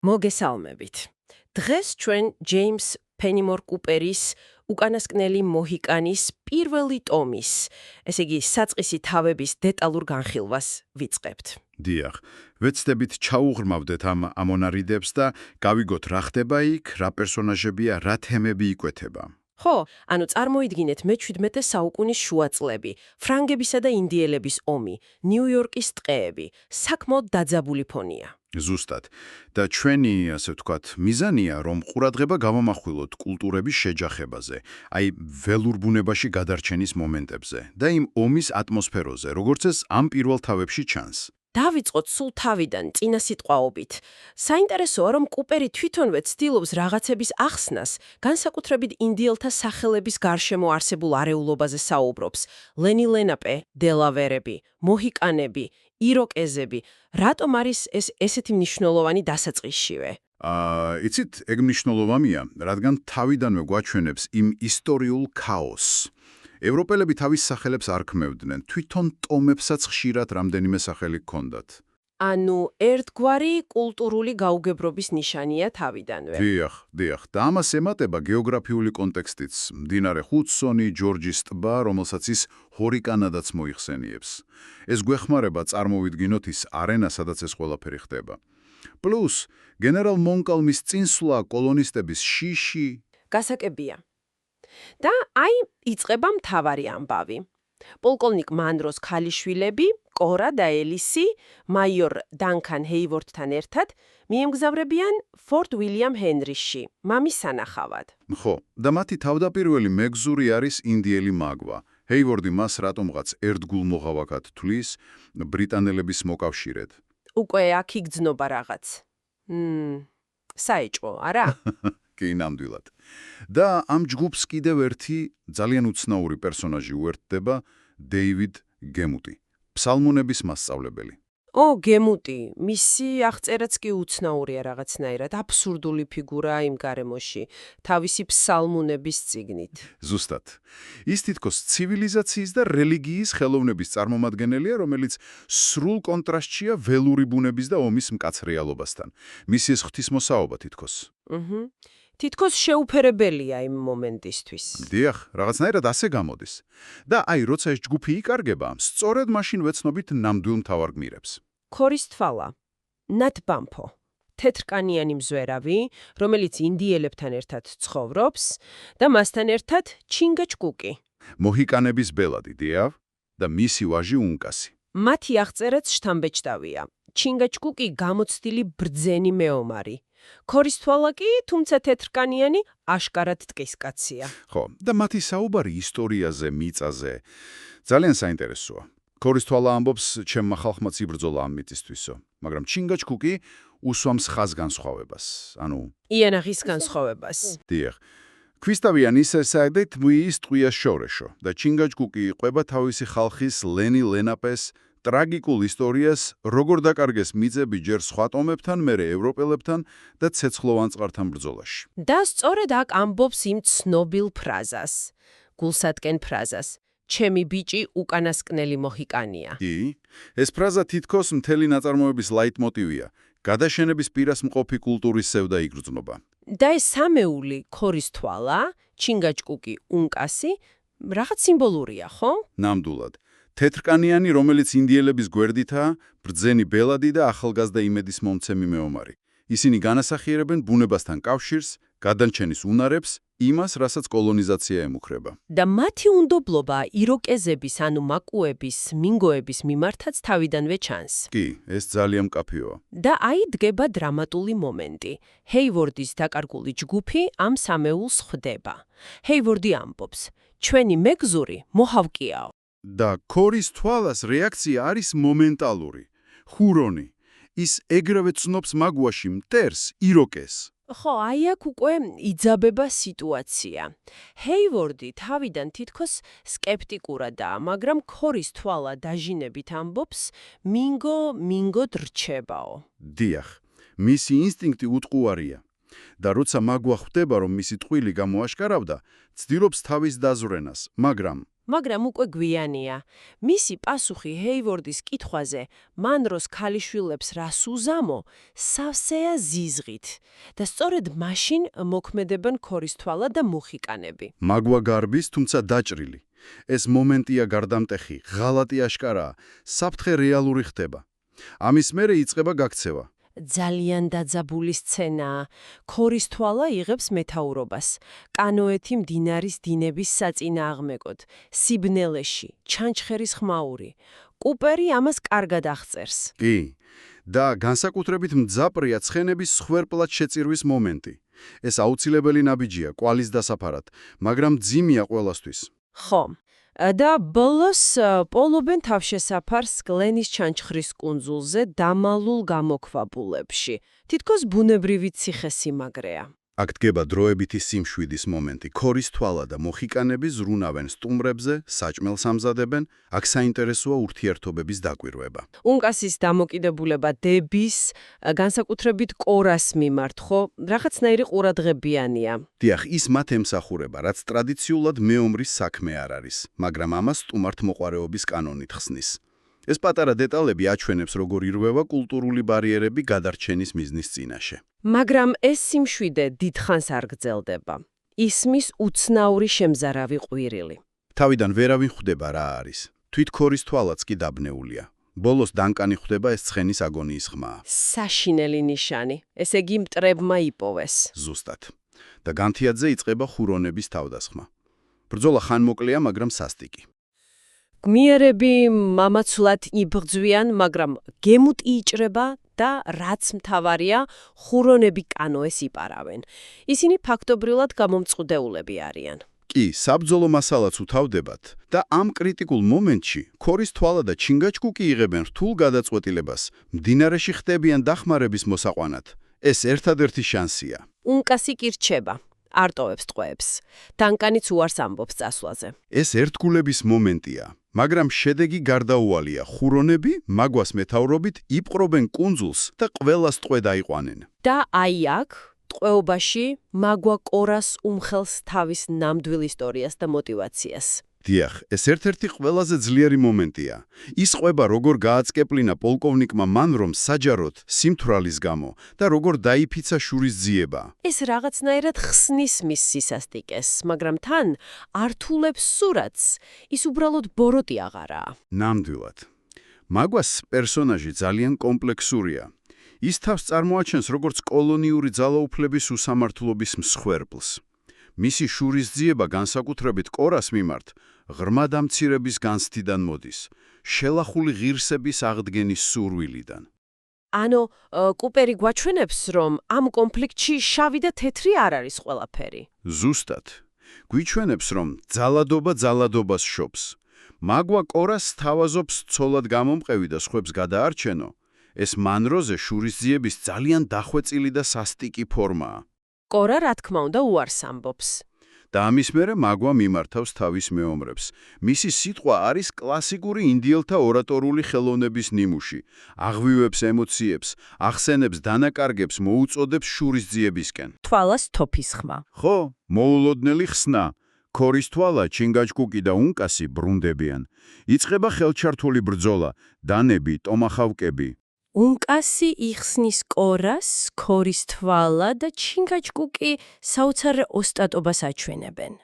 მოგესალმებით. დღეს ჩვენ ჯეიმს ფენიმორ კუპერის უკანასკნელი მოჰიკანის პირველი ტომის, ესე იგი საწყისი თავების დეტალურ განხილვას ვიწყებთ. დიახ, ვეცდებით ჩაუღრმავდეთ ამ ამონარიდებს და გავიგოთ რა ხდება იქ, რა პერსონაჟებია, რა თემები იკვეთება. ხო, ანუ წარმოიდგინეთ მე-17 საუკუნის შუაწლები, ფრანგებისა და ინდიელების ომი, ნიუ-იორკის ტყეები, საკმაოდ დაძაბული ფონია. ზუსტად. და ჩვენი, ასე ვთქვათ, მიზანია, რომ ყურადღება გავამახვილოთ კულტურების შეჯახებაზე, აი ველურ ბუნებაში გადარჩენის მომენტებზე და იმ ომის ატმოსფეროზე, როგორც ეს ამ პირველ თავებში ჩანს. დავიწყოთ სულ თავიდან, წინა სიტყვაობით. საინტერესოა, რომ კუპერი თვითონვე ცდილობს რაღაცების ახსნას, განსაკუთრებით ინდიელთა სახელების გარშემო არსებულ არეულობაზე საუბრობს. ლენი ლენაპე, დელავერები, მოჰიკანები, იროკეზები. რატომ არის ეს ესეთი მნიშვნელოვანი დასაწყისშივე? იცით, ეგ მნიშვნელოვანია, რადგან თავიდანვე გვაჩვენებს იმ ისტორიულ ქაოსს. ევროპელები თავის სახელებს არ ქმევდნენ, თვითონ ტომებსაც ხშირად რამდენიმე სახელი ჰქონდათ. ანუ ერთგვარი კულტურული გაუგებრობის ნიშანია თავიდანვე. დიახ, და ამას ემატება გეოგრაფიული კონტექსტიც, მდინარე ჰუდსონი, ჯორჯის ტბა, რომელსაც ის ჰორიკანადაც მოიხსენიებს. ეს გვეხმარება წარმოვიდგინოთ ის არენა, სადაც ეს ყველაფერი ხდება. პლუს, გენერალ მონკალმის წინსვლა, კოლონისტების შიში. გასაკებია. და აი იწყება მთავარი ამბავი. პოლკოვნიკ მანროს ქალიშვილები, კორა და ელისი, მაიორ დანკან ჰეივორდთან ერთად მიემგზავრებიან ფორტ უილიამ ჰენრიში, მამის სანახავად. ხო, და მათი თავდაპირველი მეგზური არის ინდიელი მაგვა. ჰეივორდი მას რატომღაც ერთგულ მოღავაკად თვლის ბრიტანელების მოკავშირედ. უკვე აქ იგრძნობა რაღაც. საეჭვო, არა? კი, ნამდვილად. და ამ ჯგუფს კიდევ ერთი ძალიან უცნაური პერსონაჟი უერთდება, დეივიდ გემუტი, ფსალმუნების მასწავლებელი. გემუტი, მისი აღწერაც კი უცნაურია რაღაცნაირად, აბსურდული ფიგურა იმ გარემოში, თავისი ფსალმუნების წიგნით. ზუსტად. ის თითქოს ცივილიზაციის და რელიგიის ხელოვნების წარმომადგენელია, რომელიც სრულ კონტრასტშია ველური ბუნების და ომის მკაც რეალობასთან. მისი ეს ღვთისმოსაობა თითქოს. თითქოს შეუფერებელია იმ მომენტისთვის. დიახ, რაღაცნაირად ასე გამოდის. და აი, როცა ეს ჯგუფი იკარგება, სწორედ მაშინ ვეცნობით ნამდვილ მთავარ გმირებს. ქორის თვალა, ნათ ბამფო, თეთრკანიანი მზვერავი, რომელიც ინდიელებთან ერთად ცხოვრობს და მასთან ერთად ჩინგაჩკუკი. მოჰიკანების ბელადი, დიახ, და მისი ვაჟი უნკასი. მათი აღწერაც შთამბეჭდავია. ჩინგაჩკუკი გამოცდილი ბრძენი მეომარი. ქორის თვალა კი, თუმცა თეთრკანიანი, აშკარად ტკისკაცია. ხო, და მათი საუბარი ისტორიაზე, მიწაზე ძალიან საინტერესოა. ქორის თვალა ამბობს, ჩემმა ხალხმაც იბრძოლა ამ მიწისთვისო, მაგრამ ჩინგაჩკუკი უსვამს ხაზგანსხვავებას, ანუ იანაღის განსხვავებას. დიახ. ქვისტავიან ისე საერთოდ მუის ტყვიას შორეშო და ჩინგაჩკუკი იყვება თავისი ხალხის ლენი ლენაპეს ტრაგიკულ ისტორიას, როგორ დაკარგეს მიწები ჯერ სხვა ტომებთან, მერე ევროპელებთან და ცეცხლოვან წყართან ბრძოლაში. და სწორედ აქ ამბობს იმ ცნობილ ფრაზას, გულსატკენ ფრაზას, ჩემი ბიჭი უკანასკნელი მოჰიკანია. ეს ფრაზა თითქოს მთელი ნაწარმოების ლაიტმოტივია, გადაშენების პირას მყოფი კულტურის სევდა იგრძნობა. და ეს სამეული, ქორის თვალა, ჩინგაჩკუკი, უნკასი, რაღაც სიმბოლურია, ხო? ნამდვილად. თეთრკანიანი, რომელიც ინდიელების გვერდითაა, ბრძენი ბელადი და ახალგაზრდა იმედის მომცემი მეომარი. ისინი განასახიერებენ ბუნებასთან კავშირს, გადარჩენის უნარებს, იმას, რასაც კოლონიზაცია ემუქრება. და მათი უნდობლობა იროკეზების, ანუ მაკუების, მინგოების მიმართაც თავიდანვე ჩანს. კი, ეს ძალიან მკაფიოა. და აი დგება დრამატული მომენტი. ჰეივორდის დაკარგული ჯგუფი ამ სამეულს ხვდება. ჰეივორდი ამბობს, ჩვენი მეგზური მოჰავკიაო. და ქორის თვალას რეაქცია არის მომენტალური. ჰურონი. ის ეგრევე ცნობს მაგვაში მტერს, იროკეს. ხო, აი აქ უკვე იძაბება სიტუაცია. ჰეივორდი თავიდან თითქოს სკეპტიკურადაა, მაგრამ ქორის თვალა დაჟინებით ამბობს, მინგო დრჩებაო. დიახ, მისი ინსტინქტი უტყუარია. და როცა მაგვა ხვდება, რომ მისი ტყვილი გამოაშკარავდა, ცდილობს თავის დაზვრენას, მაგრამ მაგრამ უკვე გვიანია. მისი პასუხი ჰეივორდის კითხვაზე, მან დროს ქალიშვილებს რას უზამო, სავსეა ზიზღით და სწორედ მაშინ მოქმედებენ ქორისთვალა და მუხიკანები. მაგვა გარბის, თუმცა დაჭრილი. ეს მომენტია გარდამტეხი, ღალატი აშკარაა, საფრთხე რეალური ხდება. ამის მერე იწყება გაქცევა. ძალიან დაძაბული სცენაა. ქორისთვალა იღებს მეთაურობას. კანოეთი მდინარის დინების საწინააღმდეგოდ, სიბნელეში, ჩანჩხერის ხმაური. კუპერი ამას კარგად აღწერს. კი, და განსაკუთრებით მძაფრია ცხენების სხვერპლად შეწირვის მომენტი. ეს აუცილებელი ნაბიჯია კვალის დასაფარად, მაგრამ ძიმია ყველასთვის. ხო. და ბოლოს პოლობენ თავშესაფარს გლენის ჩანჩხრის კუნძულზე დამალულ გამოქვაბულებში. თითქოს ბუნებრივი ციხესიმაგრეა. აქ დგება დროებითი სიმშვიდის მომენტი. ქორისთვალა და მოხიკანები ზრუნავენ სტუმრებზე, საჭმელს ამზადებენ, აქ საინტერესოა ურთიერთობების დაკვირვება. უნკასის დამოკიდებულება დების, განსაკუთრებით კორას მიმართ, ხო, რაღაცნაირი ყურადღებიანია. დიახ, ის მათ ემსახურება, რაც ტრადიციულად მეომრის საქმე არ არის, მაგრამ ამას სტუმართმოყვარეობის კანონით ხსნის. ეს პატარა დეტალები აჩვენებს, როგორ ირღვევა კულტურული ბარიერები გადარჩენის მიზნის წინაშე. მაგრამ ეს სიმშვიდე დიდხანს არ გრძელდება. ისმის უცნაური შემზარავი ყვირილი. თავიდან ვერავინ ხვდება რა არის. თვით ქორისთვალაც კი დაბნეულია. ბოლოს დანკანი ხვდება ეს ცხენის აგონიის ხმა. საშინელი ნიშანი. ესე იგი მტრებმა იპოვეს. ზუსტად. და განთიადზე იწყება ხურონების თავდასხმა. ბრძოლა ხანმოკლეა, მაგრამ სასტიკი. გმიერები მამაცულად იბრძვიან, მაგრამ გემუტ იჭრება და რაც მთავარია, ხურონები კანოეს იპარავენ. ისინი ფაქტობრივად გამომწყვდეულები არიან. კი, საბრძოლო მასალაც უთავდებათ და ამ კრიტიკულ მომენტში ქორისთვალა და ჩინგაჩკუკი იღებენ რთულ გადაწყვეტილებას, მდინარეში ხდებიან დახმარების მოსაყვანად. ეს ერთადერთი შანსია. უნკასი კი რჩება. არტოვებს ტყვეებს. დანკანიც უარს ამბობს წასვლაზე. ეს ერთგულების მომენტია, მაგრამ შედეგი გარდაუვალია. ხურონები, მაგვას მეთაურობით, იპყრობენ კუნძულს და ყველას ტყვე დაიყვანენ. და აი აქ, ტყვეობაში, მაგვა კორას უმხელს თავის ნამდვილ ისტორიას და мотивაციას. დიახ, ეს ერთ-ერთი ყველაზე ძლიერი მომენტია. ის ყვება, როგორ გააცკეპლინა პოლკოვნიკმა მან რომ საჯაროდ სიმთვრალის გამო და როგორ დაიფიცა შურის ძიება. ეს რაღაცნაირად ხსნის მის სისასტიკეს, მაგრამ თან ართულებს სურათს, ის უბრალოდ ბოროტი აღარაა. ნამდვილად. მაგვას პერსონაჟი ძალიან კომპლექსურია. ის თავს წარმოაჩენს როგორც კოლონიური ძალაუფლების უსამართლობის მსხვერპლს. მისი შურის ძიება განსაკუთრებით კორას მიმართ ღრმა დამცირების განცდიდან მოდის, შელახული ღირსების აღდგენის სურვილიდან. ანუ კუპერი გვაჩვენებს, რომ ამ კონფლიქტში შავი და თეთრი არ არის ყველაფერი. ზუსტად. გვიჩვენებს, რომ ძალადობა ძალადობას შობს. მაგვა კორას თავაზობს ცოლად გამომყევი და სხვებს გადაარჩენო. ეს მანროზე შურის ძიების ძალიან დახვეწილი და სასტიკი ფორმაა. კორა, რა თქმა უნდა, უარს ამბობს. და ამის მერე მაგვა მიმართავს თავის მეომრებს. მისი სიტყვა არის კლასიკური ინდიელთა ორატორული ხელოვნების ნიმუში. აღვივებს ემოციებს, ახსენებს დანაკარგებს, მოუწოდებს შურის ძიებისკენ. თვალას თოფის ხმა. ხო, მოულოდნელი ხსნა. ქორისთვალა, ჩინგაჩკუკი და უნკასი ბრუნდებიან. იწყება ხელჩართული ბრძოლა, დანები, ტომახავკები. უნკასი იხსნის კორას, ქორისთვალა და ჩინგაჩკუკი საოცარ ოსტატობას აჩვენებენ.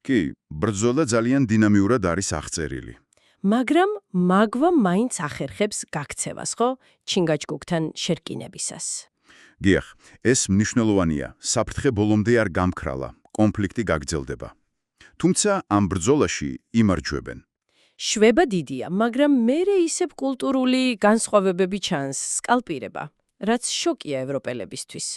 კი, ბრძოლა ძალიან დინამიურად არის აღწერილი. მაგრამ მაგვა მაინც ახერხებს გაქცევას, ხო? ჩინგაჩკუკთან შერკინებისას. გიახ, ეს მნიშვნელოვანია. საფრთხე ბოლომდე არ გამქრალა, კონფლიქტი გაგრძელდება. თუმცა ამ ბრძოლაში იმარჯვებენ. შვება დიდია, მაგრამ მერე ისევ კულტურული განსხვავებები ჩანს, სკალპირება, რაც შოკია ევროპელებისთვის.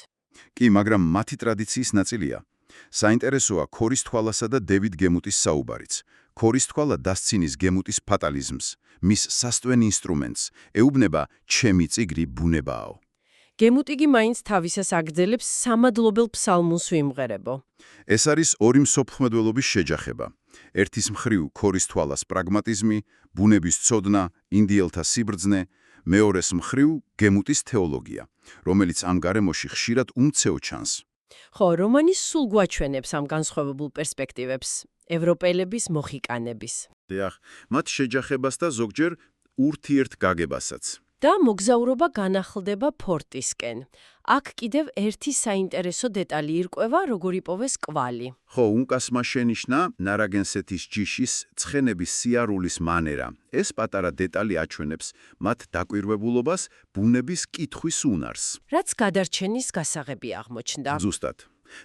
კი, მაგრამ მათი ტრადიციის ნაწილია. საინტერესოა ქორისთვალასა და დევიდ გემუტის საუბარიც. ქორისთვალა დასცინის გემუტის ფატალიზმს, მის სასტვენ ინსტრუმენტს, ეუბნება ჩემი წიგრი ბუნებაო. გემუტი კი მაინც თავისას აგრძელებს სამადლობელ ფსალმუნს ვიმღერებო. ეს არის ორი მსოფლმხედველობის შეჯახება. ერთის მხრივ ქორისთვალას პრაგმატიზმი, ბუნების ცოდნა, ინდიელთა სიბრძნე, მეორეს მხრივ გემუტის თეოლოგია, რომელიც ამ გარემოში ხშირად უმცეო ჩანს. ხო, რომანი სულ გვაჩვენებს ამ განსხვავებულ პერსპექტივებს, ევროპელების მოხიკანების. დიახ, მათ შეჯახებას და ზოგჯერ ურთიერთგაგებასაც. და მოგზაურობა განახლდება ფორტისკენ. აქ კიდევ ერთი საინტერესო დეტალი ირკვევა, როგორ იპოვეს კვალი. ხო, უნკასმა შენიშნა ნარაგენსეთის ჯიშის ცხენების სიარულის მანერა. ეს პატარა დეტალი აჩვენებს მათ დაკვირვებულობას ბუნების კითხვის უნარს. რაც გადარჩენის გასაღები აღმოჩნდა. ზუსტად.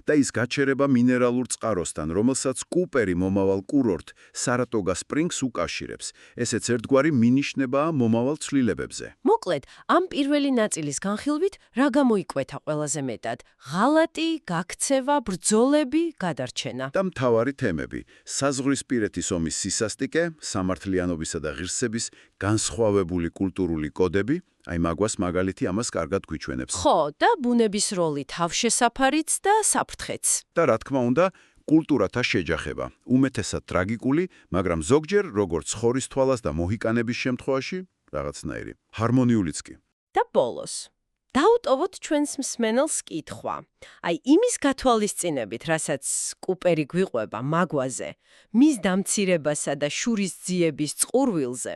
და ის გაჩერება მინერალურ წყაროსთან, რომელსაც კუპერი მომავალ კურორტ სარატოგა სპრინგს უკავშირებს. ესეც ერთგვარი მინიშნებაა მომავალ ცვლილებებზე. მოკლედ, ამ პირველი ნაწილის განხილვით რა გამოიკვეთა ყველაზე მეტად? ღალატი, გაქცევა, ბრძოლები, გადარჩენა. და მთავარი თემები: საზღვრისპირეთის ომის სისასტიკე, სამართლიანობისა და ღირსების განსხვავებული კულტურული კოდები, აი მაგვას მაგალითი ამას კარგად გვიჩვენებს. ხო, და ბუნების როლი თავშესაფარიც და საფრთხეც. და რა თქმა უნდა, კულტურათა შეჯახება. უმეტესად ტრაგიკული, მაგრამ ზოგჯერ, როგორც ხორის თვალას და მოჰიკანების შემთხვევაში, რაღაცნაირი. ჰარმონიულიც კი. და ბოლოს. დაუტოვოთ ჩვენს მსმენელს კითხვა. აი, იმის გათვალისწინებით, რასაც კუპერი გვიყვება მაგვაზე, მის დამცირებასა და შურისძიების წყურვილზე,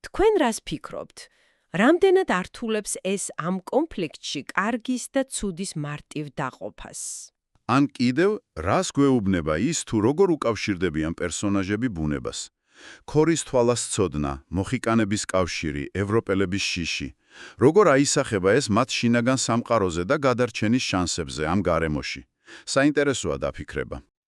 თქვენ რას ფიქრობთ? რამდენად ართულებს ეს ამ კონფლიქტში კარგის და ცუდის მარტივ დაყოფას? ან კიდევ, რას გვეუბნება ის, თუ როგორ უკავშირდებიან პერსონაჟები ბუნებას? ქორის თვალას ცოდნა, მოხიკანების კავშირი, ევროპელების შიში. როგორ აისახება ეს მათ შინაგან სამყაროზე და გადარჩენის შანსებზე ამ გარემოში? საინტერესოა დაფიქრება.